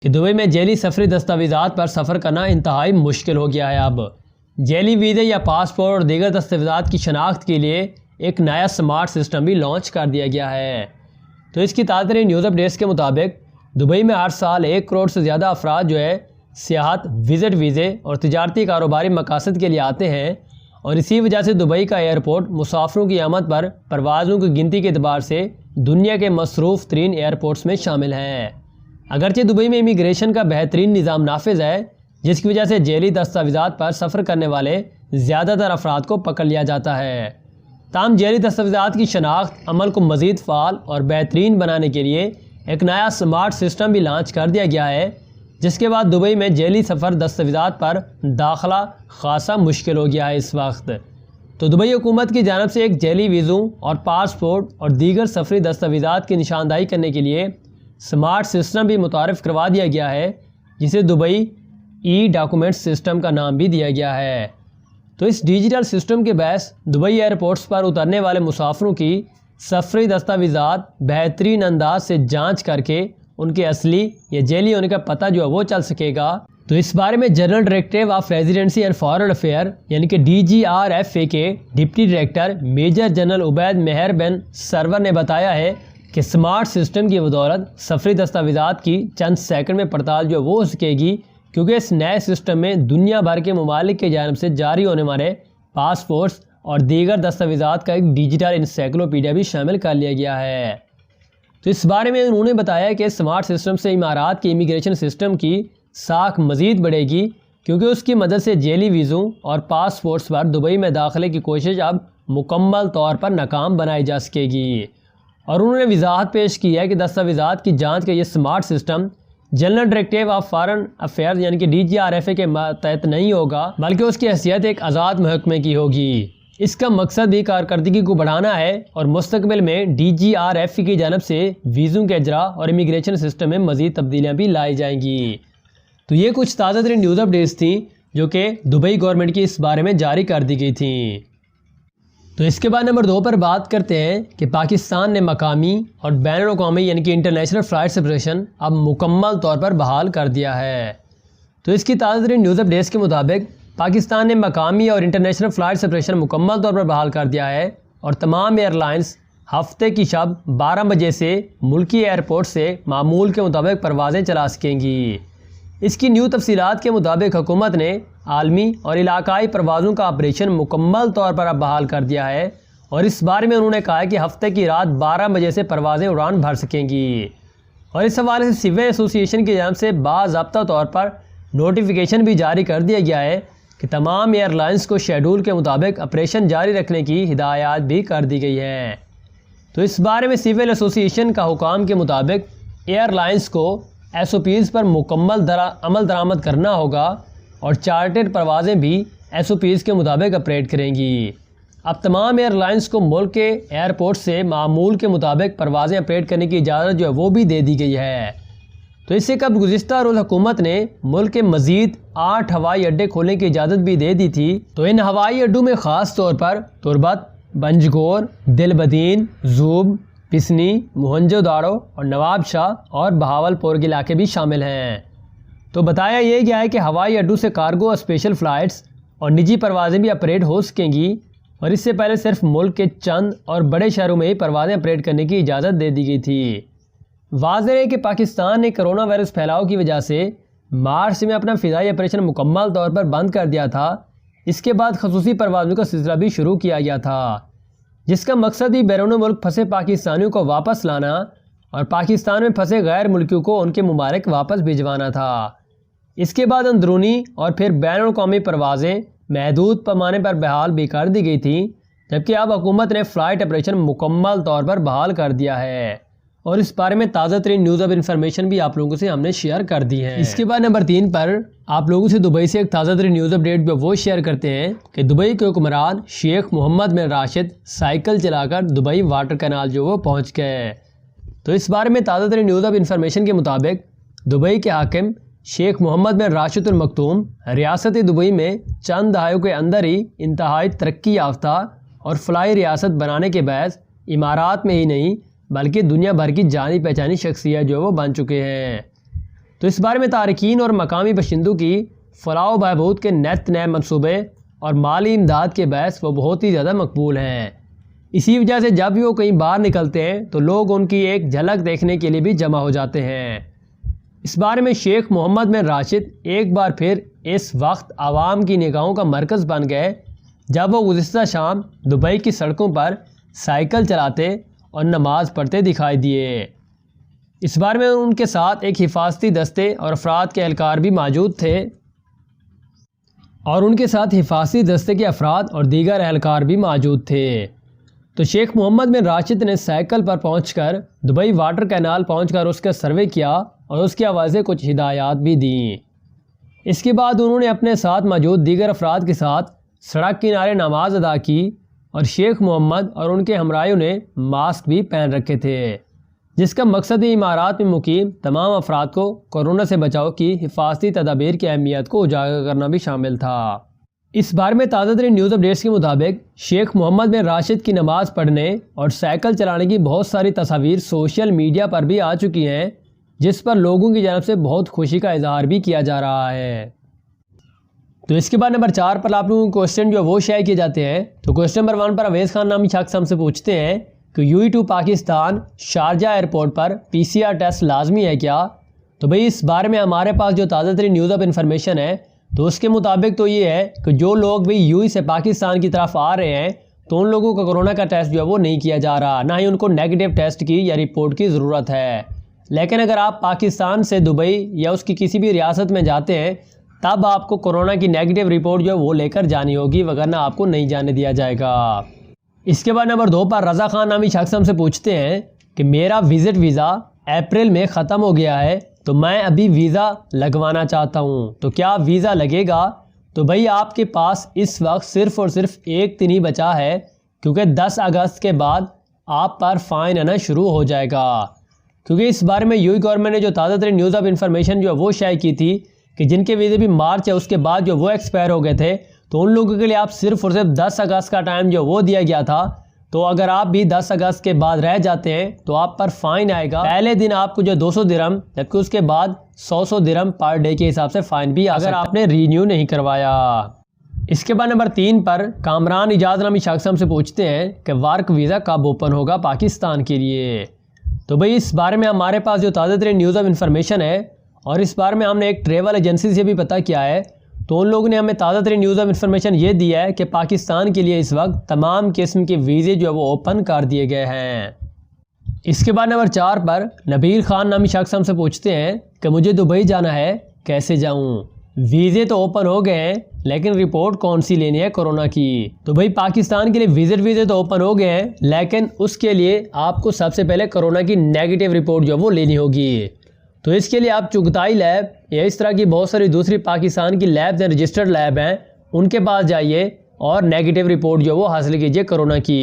कि दुबई में जेली सफरी दस्तावेज़ात पर सफ़र करना इंतहाई मुश्किल हो गया है। अब जेली वीज़े या पासपोर्ट और दीगर दस्तावेज़ात की शनाख्त के लिए एक नया स्मार्ट सिस्टम भी लॉन्च कर दिया गया है। तो इसकी ताज़ा तरीन न्यूज़ अपडेट्स के मुताबिक दुबई में हर साल 1 करोड़ से ज़्यादा अफराद जो है सियाहत, विज़िट वीज़े और तिजारती कारोबारी मकासद के लिए आते हैं, और इसी वजह से दुबई का एयरपोर्ट मुसाफिरों की आमद पर परवाज़ों की गिनती के अतबार से दुनिया के मसरूफ़ तरीन एयरपोर्ट्स में शामिल है। अगरचे दुबई में इमिग्रेशन का बेहतरीन निज़ाम नाफिज है, जिसकी वजह से जेली दस्तावेज़ात पर सफ़र करने वाले ज़्यादातर अफराद को पकड़ लिया जाता है। ताहम जेली दस्तावेज़ात की शनाख्त अमल को मज़ीद फ़ाल और बेहतरीन बनाने के लिए एक नया स्मार्ट सिस्टम भी लॉन्च कर दिया गया है, जिसके बाद दुबई में जेली सफ़र दस्तावेज़ात पर दाखिला खासा मुश्किल हो गया है इस वक्त। तो दुबई हुकूमत की जानब से एक जेली वीज़ों और पासपोर्ट और दीगर सफरी दस्तावेज़ात की निशानदाही करने के लिए स्मार्ट सिस्टम भी मुतारफ़ करवा दिया गया है, जिसे दुबई ई डॉक्यूमेंट सिस्टम का नाम भी दिया गया है। तो इस डिजिटल सिस्टम के बहस दुबई एयरपोर्ट्स पर उतरने वाले मुसाफिरों की सफरी दस्तावेज़ात बेहतरीन अंदाज से जांच करके उनके असली या जेली होने का पता जो है वो चल सकेगा। तो इस बारे में general director of residency and foreign affair यानी कि DGRFA के deputy director major general Ubaid Mehar bin Sarwar ने बताया है कि स्मार्ट सिस्टम की बदौलत सफरी दस्तावेज़ात की चंद सेकंड में पड़ताल जो वो हो सकेगी, क्योंकि इस नए सिस्टम में दुनिया भर के ममालिक के जानब से जारी होने वाले पासपोर्ट्स और दीगर दस्तावेज़ात का एक डिजिटल इंसाइक्लोपीडिया भी शामिल कर लिया गया है। तो इस बारे में उन्होंने बताया कि स्मार्ट सिस्टम से इमारात के इमिग्रेशन सिस्टम की साख मज़ीद बढ़ेगी, क्योंकि उसकी मदद से जेली वीज़ों और पासपोर्ट्स पर दुबई में दाखिले की कोशिश अब मुकम्मल तौर पर नाकाम बनाई जा सकेगी। और उन्होंने वजाहत पेश की है कि दस्तावेज़ात की जांच का ये smart system general director of foreign affairs यानी कि DGRFA के तहत नहीं होगा, बल्कि उसकी हैसियत एक आज़ाद महकमे की होगी। इसका मकसद भी कारकर्दगी को बढ़ाना है और मुस्तकबिल में DGRFA की जानब से वीज़ों के अजरा और इमिग्रेशन सिस्टम में मज़ीद तब्दीलियाँ भी लाई जाएंगी। तो ये कुछ ताज़ा तरीन न्यूज़ अपडेट्स थी जो कि दुबई गवर्नमेंट की इस बारे में जारी कर दी गई थी। तो इसके बाद नंबर 2 पर बात करते हैं कि पाकिस्तान ने मकामी और बैनुल-अक़वामी यानी कि इंटरनेशनल फ़्लाइट सेपरेशन अब मुकम्मल तौर पर बहाल कर दिया है। तो इसकी ताज़ा तरीन न्यूज़ अपडेट्स के मुताबिक पाकिस्तान ने मकामी और इंटरनेशनल फ़्लाइट सेपरेशन मुकम्मल तौर पर बहाल कर दिया है, और तमाम एयरलाइंस हफ्ते की शब 12 बजे से मुल्की एयरपोर्ट से मामूल के मुताबिक परवाज़ें चला सकेंगी। इसकी न्यू तफसीलात के मुताबिक हुकूमत ने आलमी और इलाकाई परवाज़ों का ऑपरेशन मुकम्मल तौर पर अब बहाल कर दिया है, और इस बारे में उन्होंने कहा है कि हफ्ते की रात 12 बजे से परवाज़ें उड़ान भर सकेंगी। और इस हवाले से सिविल एसोसिएशन की जानब से बाज़ाब्ता तौर पर नोटिफिकेशन भी जारी कर दिया गया है कि तमाम एयरलाइंस को शेड्यूल के मुताबिक ऑपरेशन जारी रखने की हिदायत भी कर दी गई है। तो इस बारे में सिविल एसोसिएशन का हुकाम के मुताबिक एयरलाइंस को SOPs पर मुकम्मल अमल दरामद करना होगा, और चार्टर्ड परवाज़ें भी SOPs के मुताबिक ऑपरेट करेंगी। अब तमाम एयरलाइंस को मुल्क के एयरपोर्ट से मामूल के मुताबिक परवाज़ें ऑपरेट करने की इजाज़त जो है वो भी दे दी गई है। तो इससे कब गुज़िश्ता रोज़ हुकूमत ने मुल्क के मज़ीद 8 हवाई अड्डे खोलने की इजाज़त भी दे दी थी। तो इन हवाई अड्डों में ख़ास तौर पर तुरबत, बंजगोर, दिलबदीन, ज़ूब, पिसनी, मोहनजोदाड़ो और नवाब शाह और बहावलपुर के इलाके भी शामिल हैं। तो बताया यह गया है कि हवाई अड्डों से कार्गो और स्पेशल फ़्लाइट्स और निजी परवाज़ें भी ऑपरेट हो सकेंगी, और इससे पहले सिर्फ मुल्क के चंद और बड़े शहरों में ही परवाज़ें ऑपरेट करने की इजाज़त दे दी गई थी। वाज़ेह है कि पाकिस्तान ने कोरोना वायरस फैलाव की वजह से मार्च में अपना फ़िज़ाई ऑपरेशन मुकम्मल तौर पर बंद कर दिया था। इसके बाद खसूसी परवाज़ों का सिलसिला भी शुरू किया गया था, जिसका मकसद ही बैरून मुल्क फंसे पाकिस्तानियों को वापस लाना और पाकिस्तान में फंसे गैर मुल्कियों को उनके ममालिक वापस भिजवाना था। इसके बाद अंदरूनी और फिर बैनुल-अक़वामी परवाज़ें महदूद पैमाने पर बहाल भी कर दी गई थी, जबकि अब हुकूमत ने फ़्लाइट ऑपरेशन मुकम्मल तौर पर बहाल कर दिया है। और इस बारे में ताज़ा तरीन न्यूज़ अब इन्फॉर्मेशन भी आप लोगों से हमने शेयर कर दी है। इसके बाद नंबर 3 पर आप लोगों से दुबई से एक ताज़ा तरीन न्यूज़ अपडेट भी वो शेयर करते हैं कि दुबई के हुक्मरान शेख मोहम्मद बिन राशिद साइकिल चलाकर दुबई वाटर कैनाल जो वो पहुँच गए। तो इस बारे में ताज़ा तरीन न्यूज़ अब इन्फॉर्मेशन के मुताबिक दुबई के हाकिम शेख मोहम्मद बिन राशिद अल मखतूम रियासत दुबई में चंद दहाइयों के अंदर ही इंतहाई तरक्की याफ्ता और फलाई रियासत बनाने के बायस इमारात में ही नहीं बल्कि दुनिया भर की जानी पहचानी शख्सियत जो वो बन चुके हैं। तो इस बारे में तारकीन और मकामी बशिंदों की फलाह बहबूद के नित नए मनसूबे और माली इमदाद के बहस वो बहुत ही ज़्यादा मकबूल हैं। इसी वजह से जब भी वो कहीं बाहर निकलते हैं तो लोग उनकी एक झलक देखने के लिए भी जमा हो जाते हैं। इस बारे में शेख मोहम्मद बिन राशिद एक बार फिर इस वक्त आवाम की निगाहों का मरकज़ बन गए जब वो गुज़िश्ता शाम दुबई की सड़कों पर साइकिल चलाते और नमाज़ पढ़ते दिखाई दिए। इस बार में उनके साथ एक हिफाजती दस्ते और अफराद के एहलकार भी मौजूद थे और उनके साथ हिफाजती दस्ते के अफराद और दीगर एहलकार भी मौजूद थे। तो शेख मोहम्मद बिन राशिद ने साइकिल पर पहुंचकर दुबई वाटर कैनाल पहुंचकर उसका सर्वे किया और उसके हवाले से कुछ हिदायत भी दी। इसके बाद उन्होंने अपने साथ मौजूद दीगर अफराद के साथ सड़क किनारे नमाज अदा की और शेख मोहम्मद और उनके हमराइयों ने मास्क भी पहन रखे थे, जिसका मकसद इमारात में मुकीम तमाम अफराद को कोरोना से बचाव की हिफाजती तदाबीर की अहमियत को उजागर करना भी शामिल था। इस बारे में ताज़ा तरीन न्यूज़ अपडेट्स के मुताबिक शेख मोहम्मद बिन राशिद की नमाज़ पढ़ने और साइकिल चलाने की बहुत सारी तस्वीर सोशल मीडिया पर भी आ चुकी हैं, जिस पर लोगों की जानब से बहुत खुशी का इजहार भी किया जा रहा है। तो इसके बाद नंबर 4 पर आप लोगों को क्वेश्चन जो वो शेयर किए जाते हैं। तो क्वेश्चन नंबर 1 पर अवैस खान नामी शख्स हमसे पूछते हैं कि UAE to Pakistan Sharjah airport पर PCR टेस्ट लाजमी है क्या? तो भाई इस बारे में हमारे पास जो ताज़ा तरीन न्यूज़ ऑफ इन्फॉर्मेशन है तो उसके मुताबिक तो ये है कि जो लोग भी यूई से पाकिस्तान की तरफ आ रहे हैं तो उन लोगों का कोरोना का टेस्ट जो है वो नहीं किया जा रहा, ना ही उनको नेगेटिव टेस्ट की या रिपोर्ट की ज़रूरत है। लेकिन अगर आप पाकिस्तान से दुबई या उसकी किसी भी रियासत में जाते हैं तब आपको कोरोना की नेगेटिव रिपोर्ट जो है वो लेकर जानी होगी, वगरना आपको नहीं जाने दिया जाएगा। इसके बाद नंबर 2 पर रज़ा खान नामी शख्स हमसे पूछते हैं कि मेरा विज़िट वीज़ा अप्रैल में ख़त्म हो गया है तो मैं अभी वीज़ा लगवाना चाहता हूँ, तो क्या वीज़ा लगेगा? तो भाई आपके पास इस वक्त सिर्फ़ और सिर्फ एक दिन ही बचा है, क्योंकि 10 अगस्त के बाद आप पर फ़ाइन आना शुरू हो जाएगा। क्योंकि इस बारे में यूई गवर्नमेंट ने जो ताज़ा तरीन न्यूज़ ऑफ इन्फॉर्मेशन जो है वो शेयर की थी कि जिनके वीज़े भी मार्च या उसके बाद जो वो एक्सपायर हो गए थे तो उन लोगों के लिए आप सिर्फ और सिर्फ 10 अगस्त का टाइम जो वो दिया गया था। तो अगर आप भी 10 अगस्त के बाद रह जाते हैं तो आप पर फ़ाइन आएगा। पहले दिन आपको जो 200 दिरहम, जबकि उसके बाद 100 दिरहम पर डे के हिसाब से फ़ाइन भी अगर आपने रीन्यू नहीं करवाया। इसके बाद नंबर 3 पर कामरान इजाज़ नामी शख्स हमसे पूछते हैं कि वर्क वीज़ा कब ओपन होगा पाकिस्तान के लिए? तो भाई इस बारे में हमारे पास जो ताज़ा तरीन न्यूज़ ऑफ इन्फॉर्मेशन है और इस बारे में हमने एक ट्रेवल एजेंसी से भी पता किया है तो उन लोगों ने हमें ताज़ा तरीन न्यूज़ ऑफ इन्फॉर्मेशन ये दिया है कि पाकिस्तान के लिए इस वक्त तमाम किस्म के वीज़े जो है वो ओपन कर दिए गए हैं। इसके बाद नंबर 4 पर नबील खान नामी शख्स हमसे पूछते हैं कि मुझे दुबई जाना है, कैसे जाऊं? वीज़े तो ओपन हो गए हैं लेकिन रिपोर्ट कौन सी लेनी है कोरोना की? तो भाई पाकिस्तान के लिए विजिट वीज़े तो ओपन हो गए हैं, लेकिन उसके लिए आपको सबसे पहले कोरोना की नेगेटिव रिपोर्ट जो है वो लेनी होगी। तो इसके लिए आप चुगताई लैब या इस तरह की बहुत सारी दूसरी पाकिस्तान की लैब्स या रजिस्टर्ड लैब हैं उनके पास जाइए और नेगेटिव रिपोर्ट जो है वो हासिल कीजिए कोरोना की।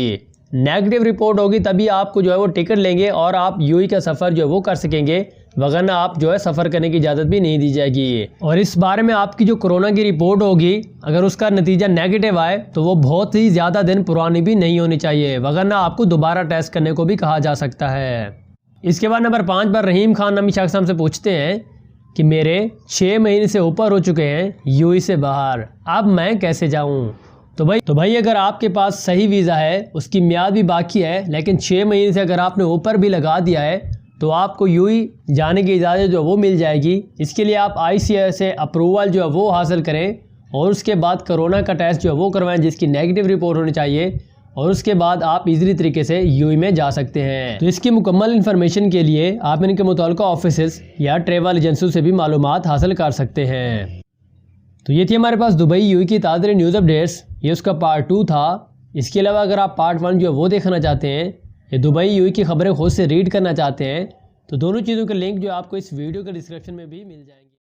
नेगेटिव रिपोर्ट होगी तभी आपको जो है वो टिकट लेंगे और आप यूई का सफ़र जो है वो कर सकेंगे, वगरना आप जो है सफ़र करने की इजाज़त भी नहीं दी जाएगी। और इस बारे में आपकी जो कोरोना की रिपोर्ट होगी अगर उसका नतीजा नेगेटिव आए तो वो बहुत ही ज़्यादा दिन पुरानी भी नहीं होनी चाहिए, वगरना आपको दोबारा टेस्ट करने को भी कहा जा सकता है। इसके बाद नंबर 5 पर रहीम खान नामी शख्स हमसे पूछते हैं कि मेरे 6 महीने से ऊपर हो चुके हैं यूई से बाहर, अब मैं कैसे जाऊं? तो भाई अगर आपके पास सही वीज़ा है, उसकी मियाद भी बाकी है, लेकिन 6 महीने से अगर आपने ऊपर भी लगा दिया है तो आपको यूई जाने की इजाज़त जो वो मिल जाएगी। इसके लिए आप ICAI से अप्रूवल जो है वो हासिल करें और उसके बाद कोरोना का टेस्ट जो है वो करवाएं जिसकी नेगेटिव रिपोर्ट होनी चाहिए, और उसके बाद आप इजीली तरीके से यूई में जा सकते हैं। तो इसकी मुकम्मल इन्फॉर्मेशन के लिए आप इनके मुताल्लिका ऑफिस या ट्रेवल एजेंसियों से भी मालूमात हासिल कर सकते हैं। तो ये थी हमारे पास दुबई यूई की ताज़ा न्यूज़ अपडेट्स, ये उसका पार्ट 2 था। इसके अलावा अगर आप पार्ट 1 जो है वो देखना चाहते हैं या दुबई यूई की खबरें खुद से रीड करना चाहते हैं तो दोनों चीज़ों के लिंक जो आपको इस वीडियो के डिस्क्रिप्शन में भी मिल जाएंगे।